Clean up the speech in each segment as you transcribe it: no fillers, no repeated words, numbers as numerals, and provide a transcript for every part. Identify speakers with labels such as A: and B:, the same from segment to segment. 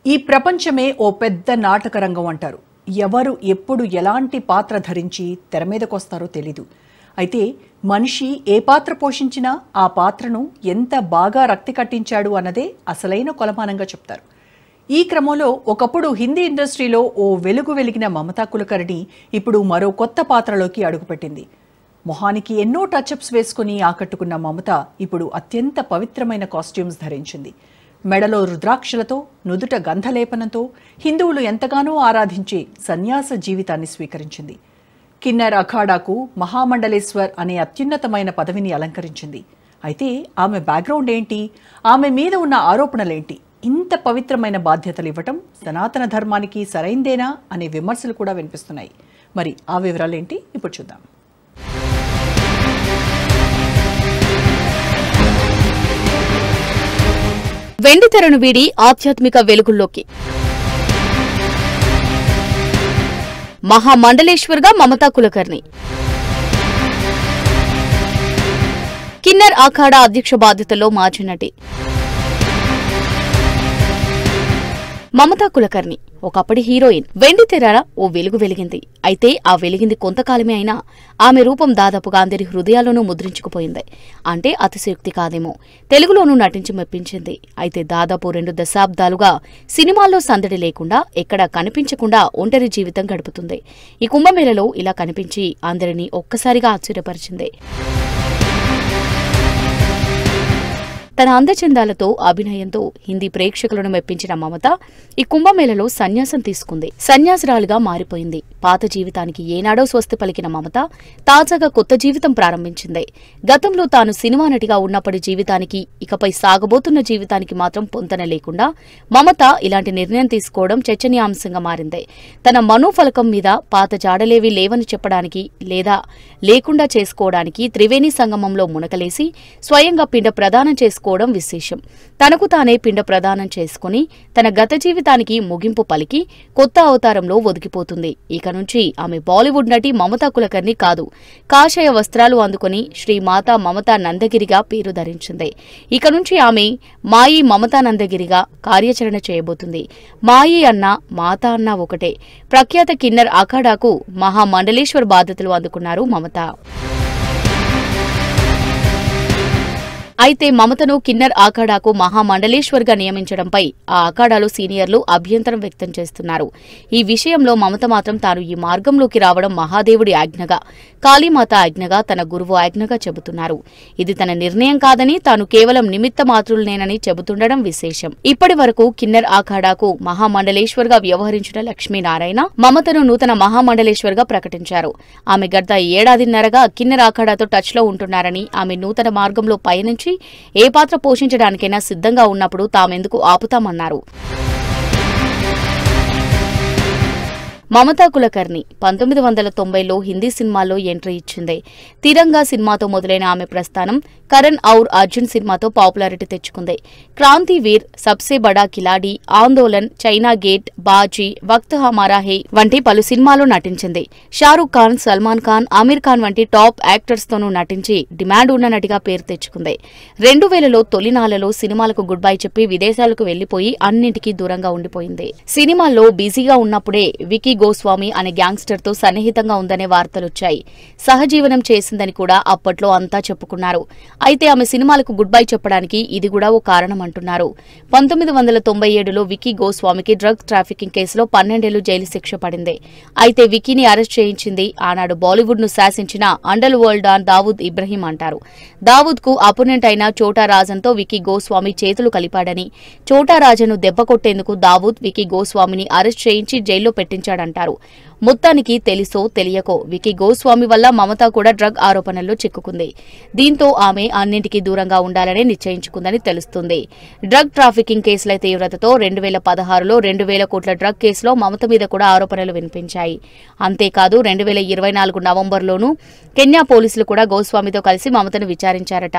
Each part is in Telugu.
A: ఈ ప్రపంచమే ఓ పెద్ద నాటక రంగం అంటారు. ఎవరు ఎప్పుడు ఎలాంటి పాత్ర ధరించి తెర మీదకొస్తారో తెలీదు. అయితే మనిషి ఏ పాత్ర పోషించినా ఆ పాత్రను ఎంత బాగా రక్తి కట్టించాడు అన్నదే అసలైన కొలమానంగా చెప్తారు. ఈ క్రమంలో ఒకప్పుడు హిందీ ఇండస్ట్రీలో ఓ వెలుగు వెలిగిన మమతా కులకర్ణి ఇప్పుడు మరో కొత్త పాత్రలోకి అడుగుపెట్టింది. మొహానికి ఎన్నో టచ్అప్స్ వేసుకుని ఆకట్టుకున్న మమత ఇప్పుడు అత్యంత పవిత్రమైన కాస్ట్యూమ్స్ ధరించింది. మెడలో రుద్రాక్షలతో, నుదుట గంధలేపనంతో హిందువులు ఎంతగానో ఆరాధించే సన్యాస జీవితాన్ని స్వీకరించింది. కిన్నెర్ అఖాడాకు మహామండలేశ్వర్ అనే అత్యున్నతమైన పదవిని అలంకరించింది. అయితే ఆమె బ్యాక్గ్రౌండ్ ఏంటి, ఆమె మీద ఉన్న ఆరోపణలేంటి, ఇంత పవిత్రమైన బాధ్యతలు ఇవ్వటం సనాతన ధర్మానికి సరైందేనా అనే విమర్శలు కూడా వినిపిస్తున్నాయి. మరి ఆ వివరాలేంటి ఇప్పుడు చూద్దాం.
B: వెండితెరను వీడి ఆధ్యాత్మిక వెలుగుల్లోకి మహామండలేశ్వర్గా మమతా కులకర్ణి. కిన్నెర్ అఖాడా అధ్యక్ష బాధ్యతల్లో మాజీ నటి మమతా కులకర్ణి ఒకప్పటి హీరోయిన్. వెండితెర ఓ వెలుగు వెలిగింది. అయితే ఆ వెలిగింది కొంతకాలమే అయినా ఆమె రూపం దాదాపుగా అందరి హృదయాల్లోనూ ముద్రించుకుపోయింది. అంటే అతిశయోక్తి కాదేమో. తెలుగులోనూ నటించి మెప్పించింది. అయితే దాదాపు 2 దశాబ్దాలుగా సినిమాల్లో సందడి లేకుండా, ఎక్కడా కనిపించకుండా ఒంటరి జీవితం గడుపుతుంది. ఈ కుంభమేళలో ఇలా కనిపించి అందరినీ ఒక్కసారిగా ఆశ్చర్యపరిచింది. తన అందచందాలతో, అభినయంతో హిందీ ప్రేక్షకులను మెప్పించిన మమత ఈ కుంభమేళలో సన్యాసం తీసుకుంది. సన్యాసురాలుగా మారిపోయింది. పాత జీవితానికి ఏనాడో స్వస్తి పలికిన మమత తాజాగా కొత్త జీవితం ప్రారంభించింది. గతంలో తాను సినిమా నటిగా ఉన్నప్పటి జీవితానికి, ఇకపై సాగబోతున్న జీవితానికి మాత్రం పొంతన లేకుండా మమత ఇలాంటి నిర్ణయం తీసుకోవడం చర్చనీయాంశంగా మారింది. తన మనోఫలకం మీద పాత జాడలేవి లేవని చెప్పడానికి, లేదా లేకుండా చేసుకోవడానికి త్రివేణి సంగమంలో మునకలేసి స్వయంగా పిండ ప్రదానం చేసుకోవడం విశేషం. తనకు తానే పిండ ప్రదానం చేసుకుని తన గత జీవితానికి ముగింపు పలికి కొత్త అవతారంలో ఒదిగిపోతుంది. ఇక నుంచి ఆమె బాలీవుడ్ నటి మమతా కులకర్ణి కాదు, కాషాయ వస్త్రాలు అందుకుని శ్రీమాతా మమతా నందగిరిగా పేరు ధరించింది. ఇక నుంచి ఆమె మాయి మమతా నందగిరిగా కార్యాచరణ చేయబోతుంది. మాయి అన్నా మాతా అన్నా ఒకటే. ప్రఖ్యాత కిన్నెర్ అఖాడాకు మహామండలేశ్వర్ బాధ్యతలు అందుకున్నారు మమత. అయితే మమతను కిన్నెర్ అఖాడాకు మహామండలేశ్వర్గా నియమించడంపై ఆ అఖాడాలో సీనియర్లు అభ్యంతరం వ్యక్తం చేస్తున్నారు. ఈ విషయంలో మమత మాత్రం తాను ఈ మార్గంలోకి రావడం మహాదేవుడి ఆజ్ఞగా, కాళీమాత ఆజ్ఞగా, తన గురువు ఆజ్ఞగా చెబుతున్నారు. ఇది తన నిర్ణయం కాదని, తాను కేవలం నిమిత్త మాత్రులనేనని చెబుతుండడం విశేషం. ఇప్పటి వరకు కిన్నెర్ అఖాడాకు మహామండలేశ్వర్గా వ్యవహరించిన లక్ష్మీనారాయణ మమతను నూతన మహామండలేశ్వర్గా ప్రకటించారు. ఆమె గత ఏడాదిన్నరగా కిన్నెర్ అఖాడాతో టచ్లో ఉంటున్నారని, ఆమె నూతన మార్గంలో పయనించి ఏ పాత్ర పోషించడానికైనా సిద్ధంగా ఉన్నప్పుడు తామెందుకు ఆపుతామన్నారు. మమతా కులకర్ణి 1990లో హిందీ సినిమాల్లో ఎంట్రీ ఇచ్చింది. తిరంగా సినిమాతో మొదలైన ఆమె ప్రస్థానం కరణ్ ఔర్ అర్జున్ సినిమాతో పాపులారిటీ తెచ్చుకుంది. క్రాంతివీర్, సబ్సే బడా కిలాడి, ఆందోళన్, చైనా గేట్, బాజీ, వక్త్ హమారా హై వంటి పలు సినిమాల్లో నటించింది. షారూక్ ఖాన్, సల్మాన్ ఖాన్, ఆమిర్ ఖాన్ వంటి టాప్ యాక్టర్స్ తోనూ నటించి డిమాండ్ ఉన్న నటిగా పేరు తెచ్చుకుంది. 2000లో తొలినాళ్లలో సినిమాలకు గుడ్ బై చెప్పి విదేశాలకు వెళ్లిపోయి అన్నింటికీ దూరంగా ఉండిపోయింది. సినిమాల్లో బిజీగా ఉన్నప్పుడే వికీ గోస్వామి అనే గ్యాంగ్స్టర్ తో సన్నిహితంగా ఉందనే వార్తలొచ్చాయి. సహజీవనం చేసిందని కూడా అప్పట్లో అంతా చెప్పుకున్నారు. అయితే ఆమె సినిమాలకు గుడ్ బై చెప్పడానికి ఇది కూడా ఓ కారణం అంటున్నారు. 1997లో వికీ గోస్వామికి డ్రగ్ ట్రాఫికింగ్ కేసులో 12 ఏళ్లు జైలు శిక్ష పడింది. అయితే వికీని అరెస్ట్ చేయించింది ఆనాడు బాలీవుడ్ ను శాసించిన underworld don Dawood Ibrahim అంటారు. దావూద్ కు అపోనెంట్ అయిన చోటా రాజన్తో వికీ గోస్వామి చేతులు కలిపాడని, చోటా రాజన్ను దెబ్బ కొట్టేందుకు దావూద్ వికీ గోస్వామిని అరెస్ట్ చేయించి జైల్లో పెట్టించాడంటారు. మొత్తానికి తెలుసో తెలియకో వికీ గోస్వామి వల్ల మమత కూడా డ్రగ్ ఆరోపణల్లో చిక్కుకుంది. దీంతో ఆమె అన్నింటికీ దూరంగా ఉండాలని నిశ్చయించుకుందని తెలుస్తుంది. డ్రగ్ ట్రాఫికింగ్ కేసుల తీవ్రతతో 2016లో 2000 కోట్ల డ్రగ్ కేసులో మమత మీద కూడా ఆరోపణలు వినిపించాయి. అంతేకాదు 2024 నవంబర్లోనూ కెన్యా పోలీసులు కూడా గోస్వామితో కలిసి మమతను విచారించారట.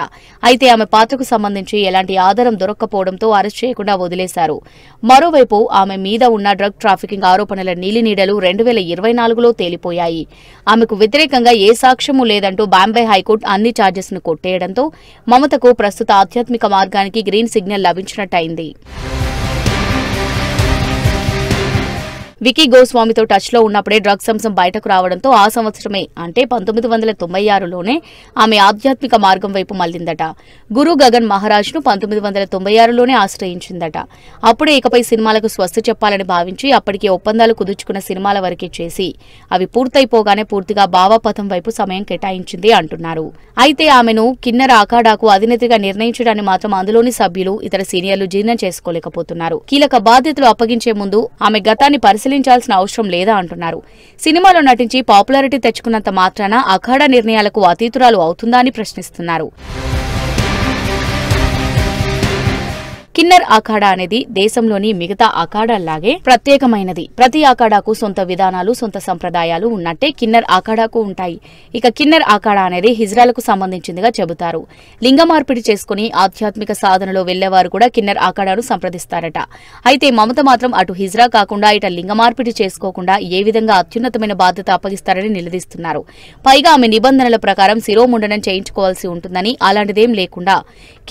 B: అయితే ఆమె పాత్రకు సంబంధించి ఎలాంటి ఆధారం దొరక్కపోవడంతో అరెస్ట్ చేయకుండా వదిలేశారు. మరోవైపు ఆమె మీద ఉన్న డ్రగ్ ట్రాఫికింగ్ ఆరోపణల నీలినీడలు 2024లో తేలిపోయాయి. ఆమెకు వ్యతిరేకంగా ఏ సాక్ష్యమూ లేదంటూ బాంబే హైకోర్టు అన్ని ఛార్జెస్ ను కొట్టేయడంతో మమతకు ప్రస్తుత ఆధ్యాత్మిక మార్గానికి గ్రీన్ సిగ్నల్ లభించినట్టయింది. వికీ గోస్వామితో టచ్ లో ఉన్నప్పుడే డ్రగ్స్ అంశం బయటకు రావడంతో ఆ సంవత్సరమే అంటే 1996లోనే ఆమె ఆధ్యాత్మిక మార్గం వైపు మళ్లిందట. గురు గగన్ మహారాజ్ ను 1996లోనే ఆశ్రయించిందట. అప్పుడే ఇకపై సినిమాలకు స్వస్తి చెప్పాలని భావించి అప్పటికే ఒప్పందాలు కుదుర్చుకున్న సినిమాల వరకే చేసి అవి పూర్తయిపోగానే పూర్తిగా భావపథం వైపు సమయం కేటాయించింది అంటున్నారు. అయితే ఆమెను కిన్నెర అఖాడాకు అధినేత్రిగా నిర్ణయించడాన్ని మాత్రం అందులోని సభ్యులు ఇతర సీనియర్లు జీర్ణం చేసుకోలేకపోతున్నారు. కీలక బాధ్యతలు అప్పగించే ముందు ఆమె గతాన్ని పరిశీలించాల్సిన అవసరం లేదా అంటున్నారు. సినిమాలో నటించి పాపులారిటీ తెచ్చుకున్నంత మాత్రాన అఖాడా నిర్ణయాలకు అతీతురాలు అవుతుందా అని ప్రశ్నిస్తున్నారు. కిన్నర్ అఖాడా అనేది దేశంలోని మిగతా అఖాడాల్లాగే ప్రత్యేకమైనది. ప్రతి అఖాడాకు సొంత విధానాలు, సొంత సంప్రదాయాలు ఉన్నట్టే కిన్నర్ అఖాడాకు ఉంటాయి. ఇక కిన్నర్ అఖాడా అనేది హిజ్రాలకు సంబంధించిందిగా చెబుతారు. లింగ మార్పిడి చేసుకుని ఆధ్యాత్మిక సాధనలో వెళ్లేవారు కూడా కిన్నర్ అఖాడాను సంప్రదిస్తారట. అయితే మమత మాత్రం అటు హిజ్రా కాకుండా ఇట లింగ మార్పిడి చేసుకోకుండా ఏ విధంగా అత్యున్నతమైన బాధ్యత అప్పగిస్తారని నిలదీస్తున్నారు. పైగా ఆమె నిబంధనల ప్రకారం శిరోముండనం చేయించుకోవాల్సి ఉంటుందని, అలాంటిదేం లేకుండా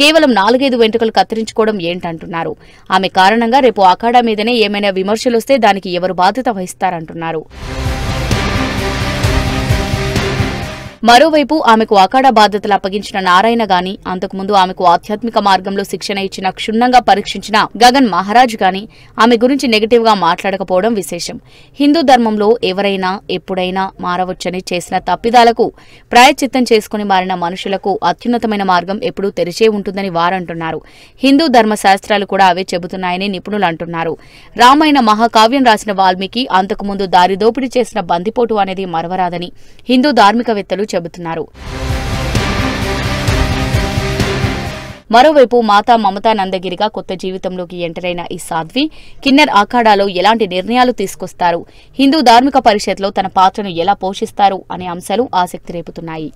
B: కేవలం 4-5 వెంట్రుకలు కత్తిరించుకోవడం ఏంటంటున్నారు. ఆమె కారణంగా రేపు అఖాడా మీదనే ఏమైనా విమర్శలొస్తే దానికి ఎవరు బాధ్యత వహిస్తారంటున్నారు. మరోవైపు ఆమెకు అఖాడా బాధ్యతలు అప్పగించిన నారాయణ గాని, అంతకుముందు ఆమెకు ఆధ్యాత్మిక మార్గంలో శిక్షణ ఇచ్చిన, క్షుణ్ణంగా పరీక్షించిన గగన్ మహారాజ్ గాని ఆమె గురించి నెగటివ్ గా మాట్లాడకపోవడం విశేషం. హిందూ ధర్మంలో ఎవరైనా ఎప్పుడైనా మారవచ్చని చేసిన తప్పిదాలకు ప్రాయశ్చిత్తం చేసుకుని మారిన మనుషులకు అత్యున్నతమైన మార్గం ఎప్పుడూ తెరిచే ఉంటుందని వారంటున్నారు. హిందూ ధర్మ శాస్త్రాలు కూడా అవే చెబుతున్నాయని నిపుణులు అంటున్నారు. రామాయణ మహాకావ్యం రాసిన వాల్మీకి అంతకుముందు దారిదోపిడీ చేసిన బందిపోటు అనేది మరవరాదని హిందూ ధార్మికవేత్తలు చెబుతున్నారు. మరోవైపు మాతా మమతా నందగిరిగా కొత్త జీవితంలోకి ఎంటరైన ఈ సాధ్వి కిన్నర్ అఖాడాలో ఎలాంటి నిర్ణయాలు తీసుకొస్తారు, హిందూ ధార్మిక పరిషత్లో తన పాత్రను ఎలా పోషిస్తారు అనే అంశాలు ఆసక్తి రేపుతున్నాయి.